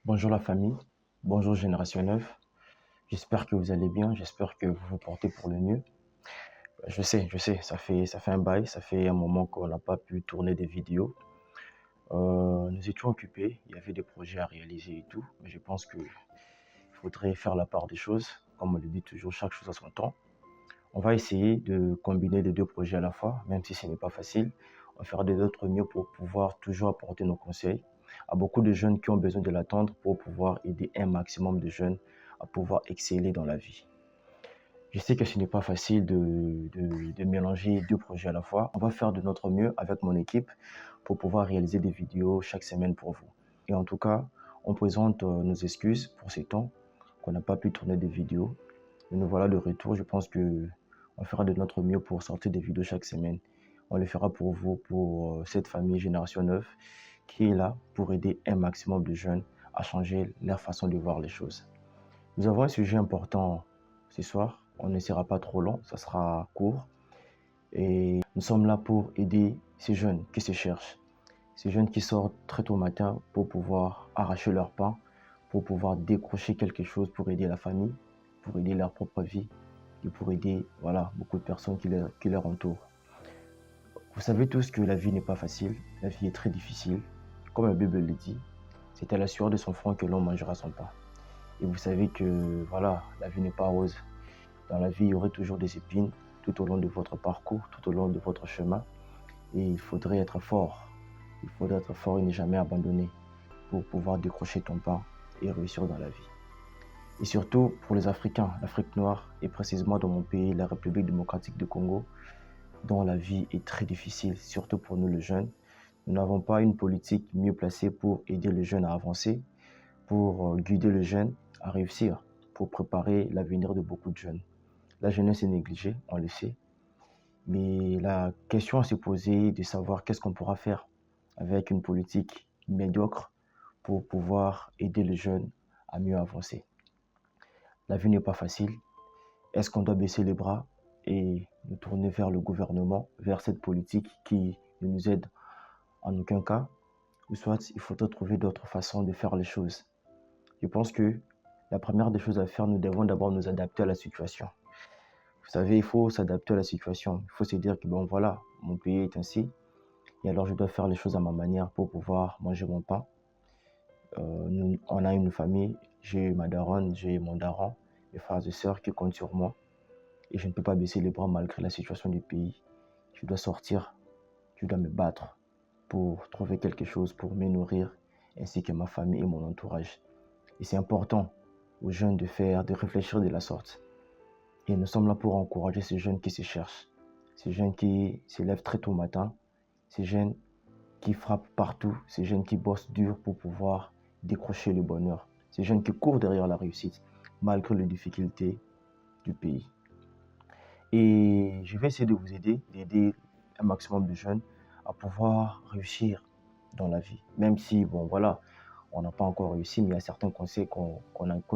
Bonjour la famille, bonjour Génération 9. J'espère que vous allez bien, j'espère que vous vous portez pour le mieux. Je sais, ça fait un bail, ça fait un moment qu'on n'a pas pu tourner des vidéos. Nous étions occupés, il y avait des projets à réaliser et tout, mais je pense qu'il faudrait faire la part des choses. Comme on le dit toujours, chaque chose a son temps. On va essayer de combiner les deux projets à la fois, même si ce n'est pas facile. On va faire de notre mieux pour pouvoir toujours apporter nos conseils à beaucoup de jeunes qui ont besoin de l'attendre pour pouvoir aider un maximum de jeunes à pouvoir exceller dans la vie. Je sais que ce n'est pas facile de mélanger deux projets à la fois. On va faire de notre mieux avec mon équipe pour pouvoir réaliser des vidéos chaque semaine pour vous. Et en tout cas, on présente nos excuses pour ces temps qu'on n'a pas pu tourner des vidéos. Et nous voilà de retour. Je pense que on fera de notre mieux pour sortir des vidéos chaque semaine. On le fera pour vous, pour cette famille Génération 9 qui est là pour aider un maximum de jeunes à changer leur façon de voir les choses. Nous avons un sujet important ce soir. On ne sera pas trop long, ça sera court. Et nous sommes là pour aider ces jeunes qui se cherchent. Ces jeunes qui sortent très tôt au matin pour pouvoir arracher leur pain, pour pouvoir décrocher quelque chose pour aider la famille, pour aider leur propre vie et pour aider beaucoup de personnes qui leur entourent. Vous savez tous que la vie n'est pas facile, la vie est très difficile. Comme la Bible le dit, c'est à la sueur de son front que l'on mangera son pain. Et vous savez que la vie n'est pas rose. Dans la vie, il y aurait toujours des épines tout au long de votre parcours, tout au long de votre chemin. Et il faudrait être fort. Il faudrait être fort et ne jamais abandonner pour pouvoir décrocher ton pain et réussir dans la vie. Et surtout pour les Africains, l'Afrique noire et précisément dans mon pays, la République démocratique du Congo, dont la vie est très difficile, surtout pour nous les jeunes. Nous n'avons pas une politique mieux placée pour aider les jeunes à avancer, pour guider les jeunes à réussir, pour préparer l'avenir de beaucoup de jeunes. La jeunesse est négligée, on le sait, mais la question à se poser est de savoir qu'est-ce qu'on pourra faire avec une politique médiocre pour pouvoir aider les jeunes à mieux avancer. La vie n'est pas facile. Est-ce qu'on doit baisser les bras et nous tourner vers le gouvernement, vers cette politique qui ne nous aide en aucun cas, ou soit il faudrait trouver d'autres façons de faire les choses. Je pense que la première des choses à faire, nous devons d'abord nous adapter à la situation. Vous savez, il faut s'adapter à la situation. Il faut se dire que mon pays est ainsi, et alors je dois faire les choses à ma manière pour pouvoir manger mon pain. On a une famille, j'ai ma daronne, j'ai mon daron, mes frères et sœurs qui comptent sur moi. Et je ne peux pas baisser les bras malgré la situation du pays. Je dois sortir, je dois me battre pour trouver quelque chose pour me nourrir, ainsi que ma famille et mon entourage. Et c'est important aux jeunes de réfléchir de la sorte. Et nous sommes là pour encourager ces jeunes qui se cherchent, ces jeunes qui se lèvent très tôt au matin, ces jeunes qui frappent partout, ces jeunes qui bossent dur pour pouvoir décrocher le bonheur, ces jeunes qui courent derrière la réussite, malgré les difficultés du pays. Et je vais essayer de vous aider, d'aider un maximum de jeunes à pouvoir réussir dans la vie. Même si, on n'a pas encore réussi, mais il y a certains conseils qu'on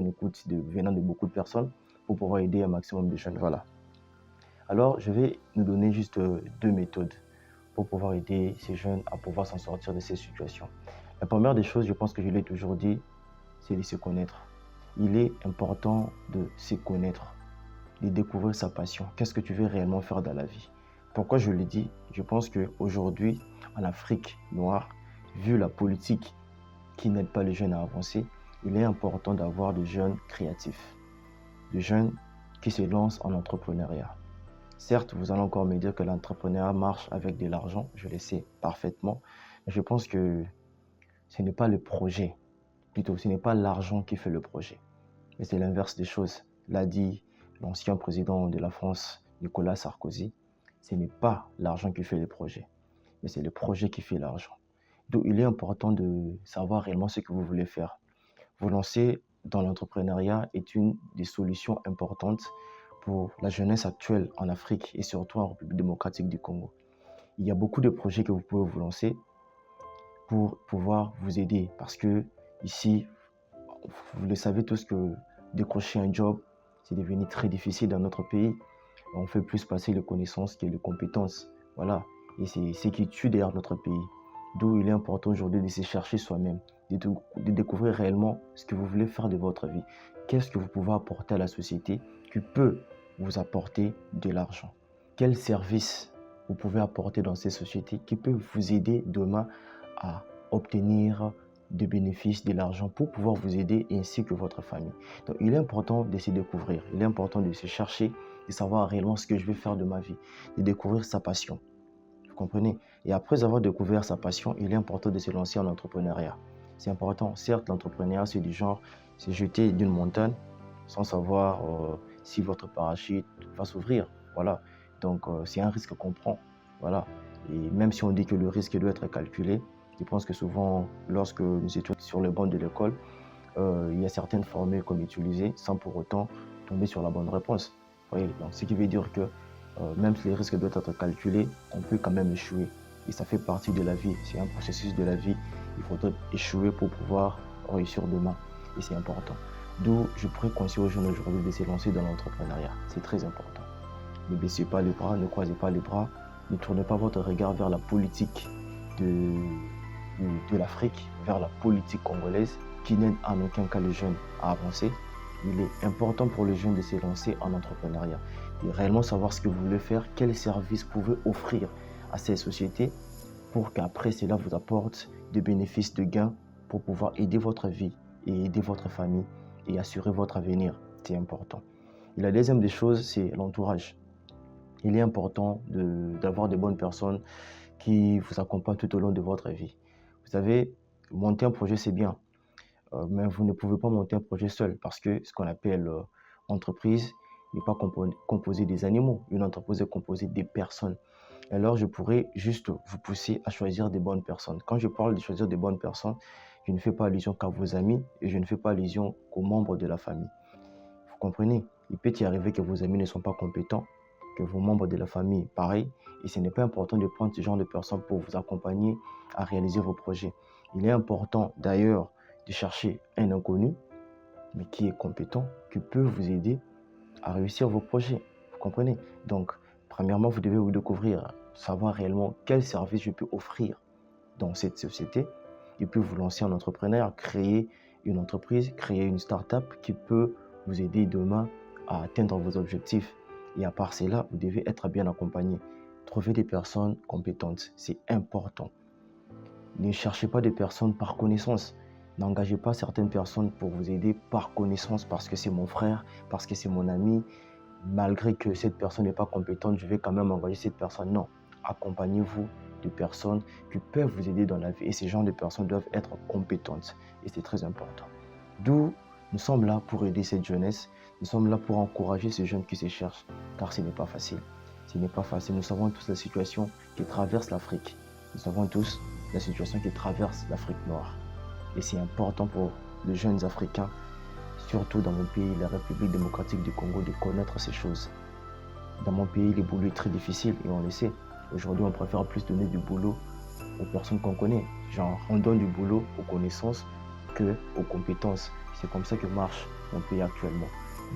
écoute venant de beaucoup de personnes pour pouvoir aider un maximum de jeunes. Voilà. Alors, je vais nous donner juste deux méthodes pour pouvoir aider ces jeunes à pouvoir s'en sortir de ces situations. La première des choses, je pense que je l'ai toujours dit, c'est de se connaître. Il est important de se connaître, de découvrir sa passion. Qu'est-ce que tu veux réellement faire dans la vie? Pourquoi je le dis? Je pense qu'aujourd'hui, en Afrique noire, vu la politique qui n'aide pas les jeunes à avancer, il est important d'avoir des jeunes créatifs, des jeunes qui se lancent en entrepreneuriat. Certes, vous allez encore me dire que l'entrepreneuriat marche avec de l'argent, je le sais parfaitement, mais je pense que ce n'est pas le projet, plutôt ce n'est pas l'argent qui fait le projet, mais c'est l'inverse des choses. L'a dit l'ancien président de la France, Nicolas Sarkozy, ce n'est pas l'argent qui fait le projet, mais c'est le projet qui fait l'argent. Donc il est important de savoir réellement ce que vous voulez faire. Vous lancer dans l'entrepreneuriat est une des solutions importantes pour la jeunesse actuelle en Afrique et surtout en République démocratique du Congo. Il y a beaucoup de projets que vous pouvez vous lancer pour pouvoir vous aider parce que ici, vous le savez tous que décrocher un job, c'est devenu très difficile dans notre pays. On fait plus passer les connaissances que les compétences. Voilà. Et c'est ce qui tue derrière notre pays. D'où il est important aujourd'hui de se chercher soi-même, de découvrir réellement ce que vous voulez faire de votre vie. Qu'est-ce que vous pouvez apporter à la société qui peut vous apporter de l'argent? Quel service vous pouvez apporter dans ces sociétés qui peut vous aider demain à obtenir des bénéfices, de l'argent pour pouvoir vous aider ainsi que votre famille. Donc, il est important de se découvrir, il est important de se chercher, de savoir réellement ce que je vais faire de ma vie, de découvrir sa passion. Vous comprenez? Et après avoir découvert sa passion, il est important de se lancer en entrepreneuriat. C'est important. Certes, l'entrepreneuriat, c'est du genre, c'est jeter d'une montagne sans savoir si votre parachute va s'ouvrir. Voilà. Donc, c'est un risque qu'on prend. Voilà. Et même si on dit que le risque doit être calculé, je pense que souvent, lorsque nous étions sur le banc de l'école, il y a certaines formules qu'on utilisait sans pour autant tomber sur la bonne réponse. Oui, donc, ce qui veut dire que même si les risques doivent être calculés, on peut quand même échouer. Et ça fait partie de la vie. C'est un processus de la vie. Il faudrait échouer pour pouvoir réussir demain. Et c'est important. D'où je pourrais conseiller aux jeunes aujourd'hui de se lancer dans l'entrepreneuriat. C'est très important. Ne baissez pas les bras, ne croisez pas les bras, ne tournez pas votre regard vers la politique de l'Afrique, vers la politique congolaise qui n'aide en aucun cas les jeunes à avancer. Il est important pour les jeunes de se lancer en entrepreneuriat, de réellement savoir ce que vous voulez faire, quels services vous pouvez offrir à ces sociétés pour qu'après cela vous apporte des bénéfices, de gains pour pouvoir aider votre vie et aider votre famille et assurer votre avenir. C'est important. Et la deuxième des choses, c'est l'entourage. Il est important d'avoir de bonnes personnes qui vous accompagnent tout au long de votre vie. Vous savez, monter un projet, c'est bien, mais vous ne pouvez pas monter un projet seul parce que ce qu'on appelle entreprise n'est pas composé des animaux. Une entreprise est composée des personnes. Alors, je pourrais juste vous pousser à choisir des bonnes personnes. Quand je parle de choisir des bonnes personnes, je ne fais pas allusion qu'à vos amis et je ne fais pas allusion qu'aux membres de la famille. Vous comprenez? Il peut y arriver que vos amis ne sont pas compétents, que vos membres de la famille, pareil. Et ce n'est pas important de prendre ce genre de personnes pour vous accompagner à réaliser vos projets. Il est important d'ailleurs de chercher un inconnu, mais qui est compétent, qui peut vous aider à réussir vos projets. Vous comprenez? Donc, premièrement, vous devez vous découvrir, savoir réellement quel service je peux offrir dans cette société et puis vous lancer en entrepreneur, créer une entreprise, créer une start-up qui peut vous aider demain à atteindre vos objectifs. Et à part cela, vous devez être bien accompagné. Trouver des personnes compétentes, c'est important. Ne cherchez pas des personnes par connaissance. N'engagez pas certaines personnes pour vous aider par connaissance parce que c'est mon frère, parce que c'est mon ami. Malgré que cette personne n'est pas compétente, je vais quand même engager cette personne. Non, accompagnez-vous de personnes qui peuvent vous aider dans la vie. Et ces genres de personnes doivent être compétentes. Et c'est très important. D'où nous sommes là pour aider cette jeunesse. Nous sommes là pour encourager ces jeunes qui se cherchent. Car ce n'est pas facile. Ce n'est pas facile. Nous savons tous la situation qui traverse l'Afrique. Nous savons tous la situation qui traverse l'Afrique noire. Et c'est important pour les jeunes Africains, surtout dans mon pays, la République démocratique du Congo, de connaître ces choses. Dans mon pays, le boulot est très difficile et on le sait. Aujourd'hui, on préfère plus donner du boulot aux personnes qu'on connaît. Genre, on donne du boulot aux connaissances qu'aux compétences. C'est comme ça que marche mon pays actuellement.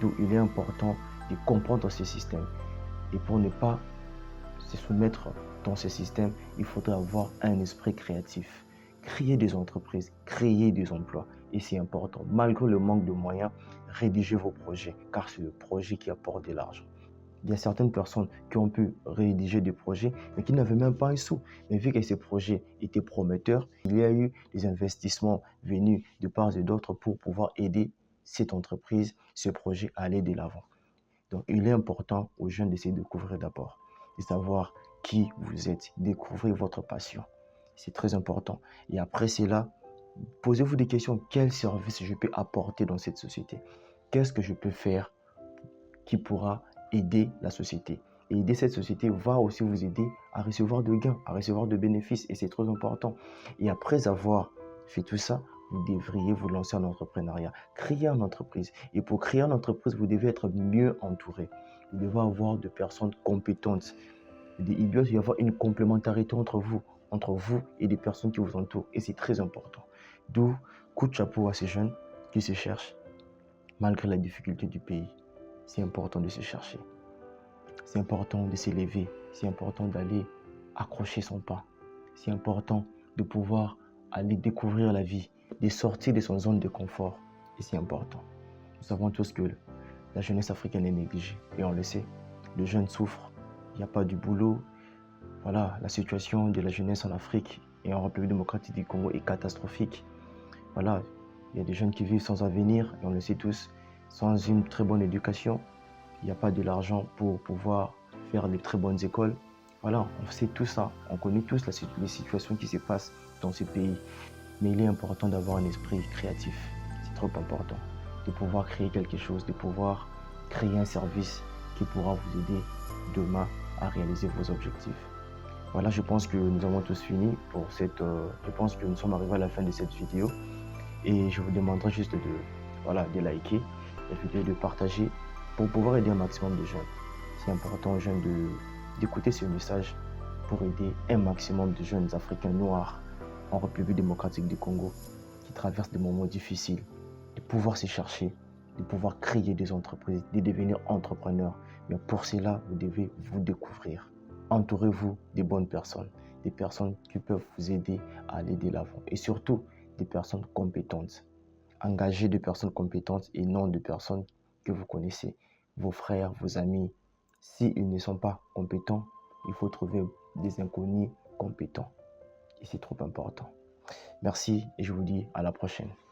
D'où il est important de comprendre ces systèmes. Et pour ne pas se soumettre dans ces systèmes, il faudrait avoir un esprit créatif. Créer des entreprises, créer des emplois. Et c'est important. Malgré le manque de moyens, rédigez vos projets, car c'est le projet qui apporte de l'argent. Il y a certaines personnes qui ont pu rédiger des projets, mais qui n'avaient même pas un sou. Mais vu que ces projets étaient prometteurs, il y a eu des investissements venus de part et d'autre pour pouvoir aider cette entreprise, ce projet à aller de l'avant. Donc, il est important aux jeunes de se découvrir d'abord, de savoir qui vous êtes, découvrir votre passion. C'est très important. Et après cela, posez-vous des questions. Quel service je peux apporter dans cette société? Qu'est-ce que je peux faire qui pourra aider la société? Et aider cette société va aussi vous aider à recevoir de gains, à recevoir de bénéfices. Et c'est très important. Et après avoir fait tout ça, vous devriez vous lancer en entrepreneuriat, créer une entreprise. Et pour créer une entreprise, vous devez être mieux entouré. Vous devez avoir de personnes compétentes. Il doit y avoir une complémentarité entre vous et les personnes qui vous entourent. Et c'est très important. D'où coup de chapeau à ces jeunes qui se cherchent, malgré la difficulté du pays. C'est important de se chercher. C'est important de s'élever. C'est important d'aller accrocher son pas. C'est important de pouvoir aller découvrir la vie, de sortir de son zone de confort. Et c'est important. Nous savons tous que la jeunesse africaine est négligée. Et on le sait, les jeunes souffrent, il n'y a pas du boulot. Voilà, la situation de la jeunesse en Afrique et en République démocratique du Congo est catastrophique. Voilà, il y a des jeunes qui vivent sans avenir, et on le sait tous, sans une très bonne éducation. Il n'y a pas de l'argent pour pouvoir faire de très bonnes écoles. Voilà, on sait tout ça, on connaît tous les situations qui se passent dans ces pays. Mais il est important d'avoir un esprit créatif, c'est trop important. De pouvoir créer quelque chose, de pouvoir créer un service qui pourra vous aider demain à réaliser vos objectifs. Voilà, je pense que nous avons tous fini pour je pense que nous sommes arrivés à la fin de cette vidéo. Et je vous demanderai juste de liker la vidéo et de partager pour pouvoir aider un maximum de jeunes. C'est important aux jeunes d'écouter ce message pour aider un maximum de jeunes africains noirs en République démocratique du Congo qui traversent des moments difficiles, de pouvoir se chercher, de pouvoir créer des entreprises, de devenir entrepreneurs. Mais pour cela, vous devez vous découvrir. Entourez-vous des bonnes personnes, des personnes qui peuvent vous aider à aller de l'avant. Et surtout, des personnes compétentes. Engagez des personnes compétentes et non des personnes que vous connaissez, vos frères, vos amis. S'ils ne sont pas compétents, il faut trouver des inconnus compétents. Et c'est trop important. Merci et je vous dis à la prochaine.